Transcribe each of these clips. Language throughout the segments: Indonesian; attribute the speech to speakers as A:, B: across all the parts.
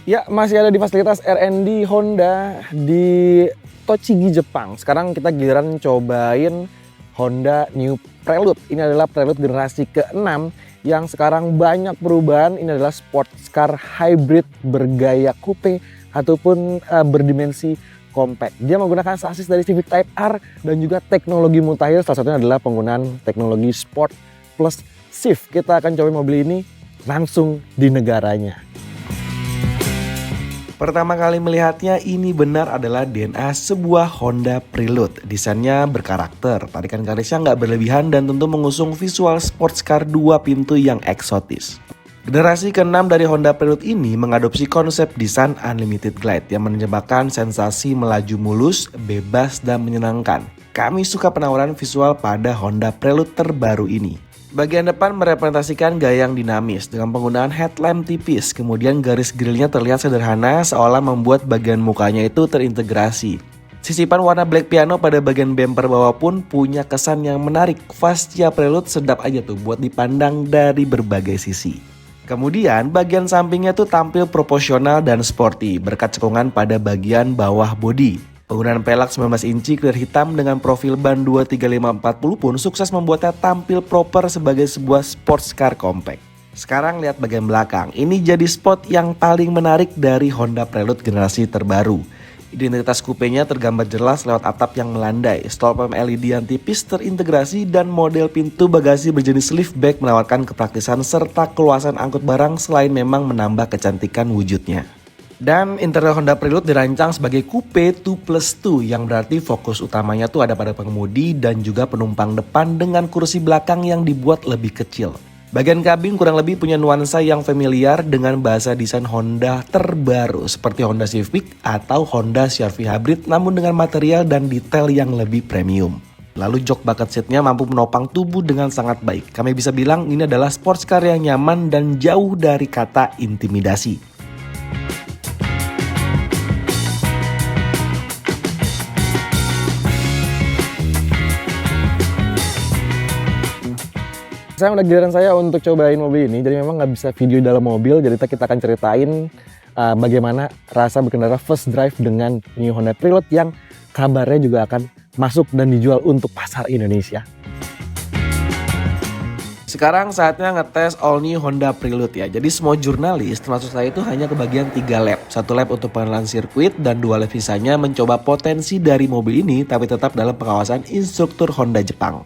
A: Ya, masih ada di fasilitas R&D Honda di Tochigi, Jepang. Sekarang kita giliran cobain Honda New Prelude. Ini adalah Prelude generasi ke-6 yang sekarang banyak perubahan. Ini adalah sports car hybrid bergaya coupe ataupun berdimensi compact. Dia menggunakan sasis dari Civic Type R dan juga teknologi mutakhir. Salah satunya adalah penggunaan teknologi Sport plus Shift. Kita akan coba mobil ini langsung di negaranya.
B: Pertama kali melihatnya, ini benar adalah DNA sebuah Honda Prelude. Desainnya berkarakter, tarikan garisnya nggak berlebihan dan tentu mengusung visual sports car 2 pintu yang eksotis. Generasi ke-6 dari Honda Prelude ini mengadopsi konsep desain Unlimited Glide yang menjembatkan sensasi melaju mulus, bebas, dan menyenangkan. Kami suka penawaran visual pada Honda Prelude terbaru ini. Bagian depan merepresentasikan gaya yang dinamis dengan penggunaan headlamp tipis, kemudian garis grillnya terlihat sederhana seolah membuat bagian mukanya itu terintegrasi. Sisipan warna black piano pada bagian bumper bawah pun punya kesan yang menarik. Fascia Prelude sedap aja tuh buat dipandang dari berbagai sisi. Kemudian bagian sampingnya tuh tampil proporsional dan sporty berkat cekungan pada bagian bawah bodi. Penggunaan pelak 19 inci clear hitam dengan profil ban 23540 pun sukses membuatnya tampil proper sebagai sebuah sports car compact. Sekarang lihat bagian belakang, ini jadi spot yang paling menarik dari Honda Prelude generasi terbaru. Identitas kupenya tergambar jelas lewat atap yang melandai, stolpen LED yang tipis terintegrasi dan model pintu bagasi berjenis liftback menawarkan kepraktisan serta keluasan angkut barang selain memang menambah kecantikan wujudnya. Dan interior Honda Prelude dirancang sebagai coupe 2+2 yang berarti fokus utamanya tuh ada pada pengemudi dan juga penumpang depan dengan kursi belakang yang dibuat lebih kecil. Bagian kabin kurang lebih punya nuansa yang familiar dengan bahasa desain Honda terbaru seperti Honda Civic atau Honda CR-V Hybrid namun dengan material dan detail yang lebih premium. Lalu jok bucket seatnya mampu menopang tubuh dengan sangat baik. Kami bisa bilang ini adalah sports car yang nyaman dan jauh dari kata intimidasi.
A: Saya udah giliran saya untuk cobain mobil ini, jadi memang nggak bisa video dalam mobil, jadi kita akan ceritain bagaimana rasa berkendara first drive dengan New Honda Prelude yang kabarnya juga akan masuk dan dijual untuk pasar Indonesia.
B: Sekarang saatnya ngetes all new Honda Prelude ya. Jadi semua jurnalis termasuk saya itu hanya kebagian 3 lap. 1 lap untuk pengenalan sirkuit dan 2 lap sisanya mencoba potensi dari mobil ini tapi tetap dalam pengawasan instruktur Honda Jepang.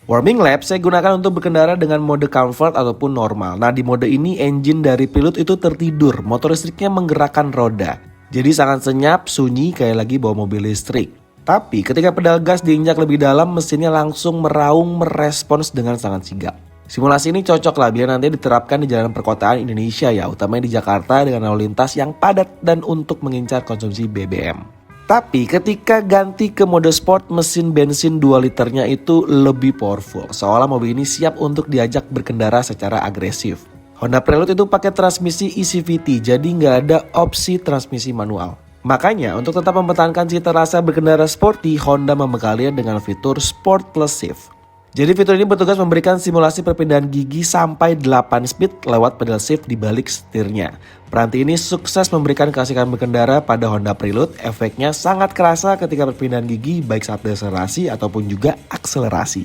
B: Warming lap saya gunakan untuk berkendara dengan mode comfort ataupun normal. Nah di mode ini engine dari Prelude itu tertidur, motor listriknya menggerakkan roda. Jadi sangat senyap, sunyi kayak lagi bawa mobil listrik. Tapi ketika pedal gas diinjak lebih dalam, mesinnya langsung meraung merespons dengan sangat sigap. Simulasi ini cocok lah biar nanti diterapkan di jalan perkotaan Indonesia ya, utamanya di Jakarta dengan lalu lintas yang padat dan untuk mengincar konsumsi BBM. Tapi ketika ganti ke mode sport, mesin bensin 2 liternya itu lebih powerful. Seolah mobil ini siap untuk diajak berkendara secara agresif. Honda Prelude itu pakai transmisi ECVT, jadi nggak ada opsi transmisi manual. Makanya untuk tetap mempertahankan cita rasa berkendara sporty, Honda membekalinya dengan fitur Sport plus Shift. Jadi fitur ini bertugas memberikan simulasi perpindahan gigi sampai 8 speed lewat pedal shift di balik setirnya. Peranti ini sukses memberikan keasikan berkendara pada Honda Prelude. Efeknya sangat kerasa ketika perpindahan gigi baik saat deselerasi ataupun juga akselerasi.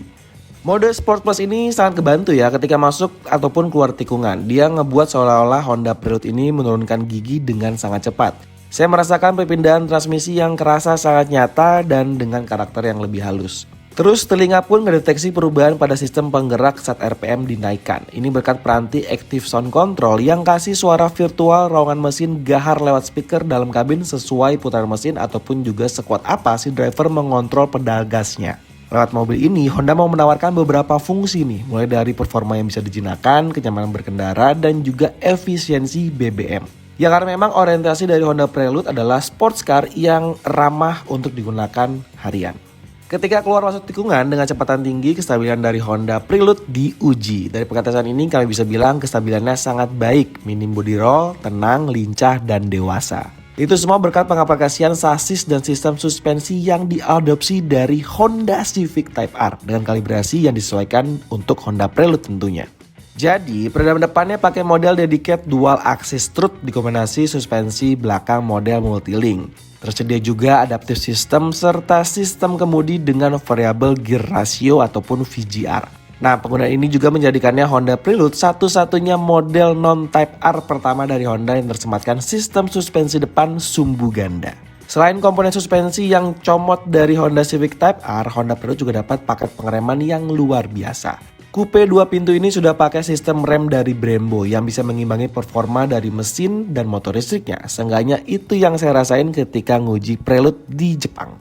B: Mode Sport Plus ini sangat kebantu ya ketika masuk ataupun keluar tikungan. Dia ngebuat seolah-olah Honda Prelude ini menurunkan gigi dengan sangat cepat. Saya merasakan perpindahan transmisi yang kerasa sangat nyata dan dengan karakter yang lebih halus. Terus telinga pun mendeteksi perubahan pada sistem penggerak saat RPM dinaikkan. Ini berkat peranti Active Sound Control yang kasih suara virtual raungan mesin gahar lewat speaker dalam kabin sesuai putaran mesin ataupun juga sekuat apa si driver mengontrol pedal gasnya. Lewat mobil ini, Honda mau menawarkan beberapa fungsi nih, mulai dari performa yang bisa dijinakan, kenyamanan berkendara, dan juga efisiensi BBM. Ya karena memang orientasi dari Honda Prelude adalah sports car yang ramah untuk digunakan harian. Ketika keluar masuk tikungan dengan kecepatan tinggi, kestabilan dari Honda Prelude diuji. Dari pengetesan ini kami bisa bilang kestabilannya sangat baik, minim body roll, tenang, lincah, dan dewasa. Itu semua berkat pengaplikasian sasis dan sistem suspensi yang diadopsi dari Honda Civic Type R dengan kalibrasi yang disesuaikan untuk Honda Prelude tentunya. Jadi, peredam depannya pakai model dedicated dual axis strut dikombinasi suspensi belakang model multilink. Tersedia juga adaptive system serta sistem kemudi dengan variable gear ratio ataupun VGR. Nah, penggunaan ini juga menjadikannya Honda Prelude satu-satunya model non-Type R pertama dari Honda yang tersematkan sistem suspensi depan sumbu ganda. Selain komponen suspensi yang comot dari Honda Civic Type R, Honda Prelude juga dapat paket pengereman yang luar biasa. Coupe 2 pintu ini sudah pakai sistem rem dari Brembo yang bisa mengimbangi performa dari mesin dan motor listriknya. Seenggaknya itu yang saya rasain ketika nguji Prelude di Jepang.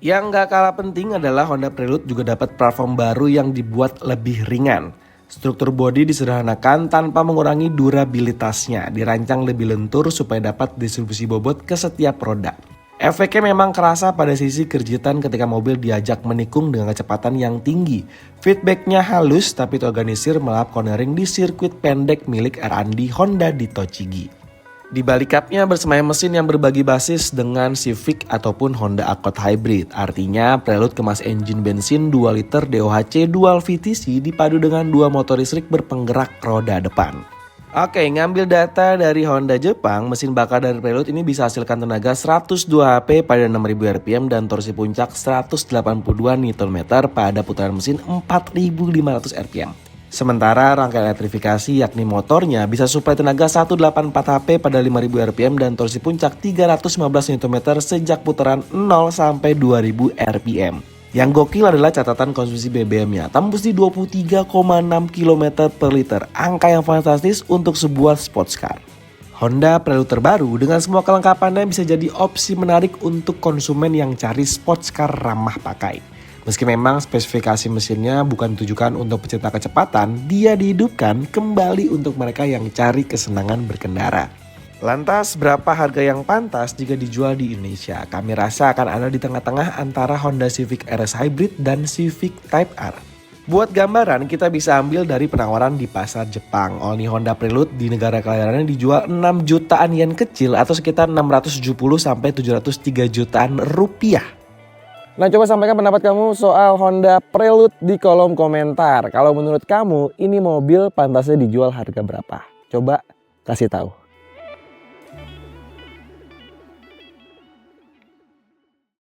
B: Yang gak kalah penting adalah Honda Prelude juga dapat platform baru yang dibuat lebih ringan. Struktur bodi disederhanakan tanpa mengurangi durabilitasnya, dirancang lebih lentur supaya dapat distribusi bobot ke setiap roda. Efeknya memang kerasa pada sisi kerjitan ketika mobil diajak menikung dengan kecepatan yang tinggi. Feedbacknya halus tapi terorganisir melap cornering di sirkuit pendek milik R&D Honda di Tochigi. Di balik cupnya bersemayam mesin yang berbagi basis dengan Civic ataupun Honda Accord Hybrid. Artinya Prelude kemas engine bensin 2 liter DOHC Dual VTC dipadu dengan 2 motor listrik berpenggerak roda depan. Oke, ngambil data dari Honda Jepang, mesin bakar dari Prelude ini bisa hasilkan tenaga 102 HP pada 6000 rpm dan torsi puncak 182 Nm pada putaran mesin 4500 rpm. Sementara rangkaian elektrifikasi yakni motornya bisa suplai tenaga 184 HP pada 5000 rpm dan torsi puncak 315 Nm sejak putaran 0 sampai 2000 rpm. Yang gokil adalah catatan konsumsi BBM-nya, tembus di 23,6 km per liter, angka yang fantastis untuk sebuah sports car. Honda Prelude terbaru dengan semua kelengkapannya bisa jadi opsi menarik untuk konsumen yang cari sports car ramah pakai. Meski memang spesifikasi mesinnya bukan ditujukan untuk pecinta kecepatan, dia dihidupkan kembali untuk mereka yang cari kesenangan berkendara. Lantas berapa harga yang pantas jika dijual di Indonesia? Kami rasa akan ada di tengah-tengah antara Honda Civic RS Hybrid dan Civic Type R. Buat gambaran kita bisa ambil dari penawaran di pasar Jepang. All new Honda Prelude di negara kelahirannya dijual 6 jutaan yen kecil atau sekitar 670 sampai 703 jutaan rupiah.
A: Nah, coba sampaikan pendapat kamu soal Honda Prelude di kolom komentar. Kalau menurut kamu ini mobil pantasnya dijual harga berapa? Coba kasih tahu.